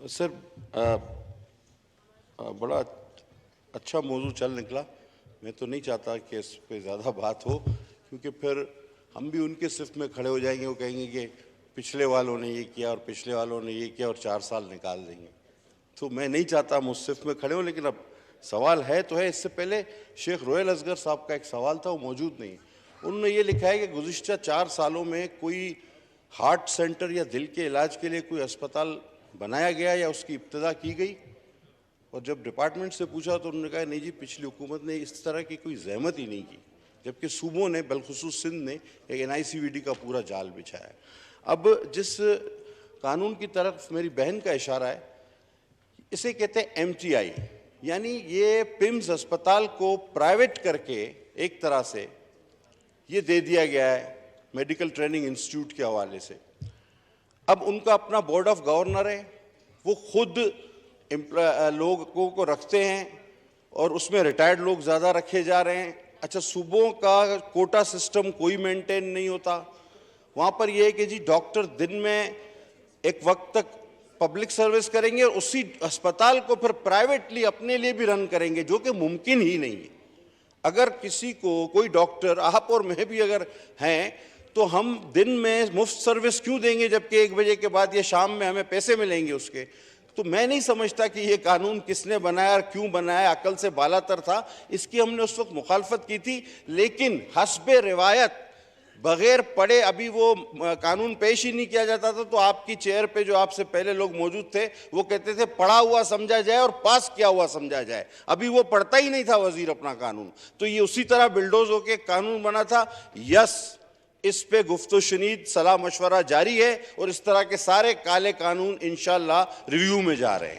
Sir बड़ा अच्छा मौजू चल निकला। मैं तो नहीं चाहता कि इस पे ज़्यादा बात हो, क्योंकि फिर हम भी उनके सिर्फ में खड़े हो जाएंगे। वो कहेंगे कि पिछले वालों ने ये किया और पिछले वालों ने ये किया और 4 साल निकाल देंगे। तो मैं नहीं चाहता हम उस सिर्फ में खड़े हों, लेकिन अब सवाल है तो है। इससे पहले शेख रोयल असगर साहब का एक सवाल था, वो मौजूद नहीं। उन्होंने ये लिखा है कि गुज़िश्ता 4 सालों में कोई हार्ट सेंटर या दिल के इलाज के लिए कोई अस्पताल बनाया गया या उसकी इब्तिदा की गई। और जब डिपार्टमेंट से पूछा तो उन्होंने कहा नहीं जी, पिछली हुकूमत ने इस तरह की कोई जहमत ही नहीं की, जबकि सूबों ने बिलखुसूस सिंध ने एक NICVD का पूरा जाल बिछाया है। अब जिस कानून की तरफ मेरी बहन का इशारा है, इसे कहते हैं MTI, यानी ये पिम्स अस्पताल को प्राइवेट करके एक तरह से ये दे दिया गया है मेडिकल ट्रेनिंग इंस्टीट्यूट के हवाले से। अब उनका अपना बोर्ड ऑफ गवर्नर है, वो खुद लोगों को रखते हैं और उसमें रिटायर्ड लोग ज़्यादा रखे जा रहे हैं। अच्छा, सूबों का कोटा सिस्टम कोई मेंटेन नहीं होता। वहाँ पर यह है कि जी डॉक्टर दिन में एक वक्त तक पब्लिक सर्विस करेंगे और उसी अस्पताल को फिर प्राइवेटली अपने लिए भी रन करेंगे, जो कि मुमकिन ही नहीं है। अगर किसी को कोई डॉक्टर, आप और मैं भी अगर हैं, तो हम दिन में मुफ्त सर्विस क्यों देंगे, जबकि 1 बजे के बाद ये शाम में हमें पैसे मिलेंगे उसके। तो मैं नहीं समझता कि ये कानून किसने बनाया और क्यों बनाया, अकल से बालातर था। इसकी हमने उस वक्त मुखालफत की थी, लेकिन हस्बे रिवायत बगैर पढ़े अभी वो कानून पेश ही नहीं किया जाता था। तो आपकी चेयर पे जो आपसे पहले लोग मौजूद थे वो कहते थे पढ़ा हुआ समझा जाए और पास किया हुआ समझा जाए। अभी वो पढ़ता ही नहीं था वजीर अपना कानून, तो ये उसी तरह बिल्डोज होके कानून बना था। यस, इस पे गुफ्तो शुनीद सलाह मशवरा जारी है और इस तरह के सारे काले कानून इंशाअल्लाह रिव्यू में जा रहे हैं।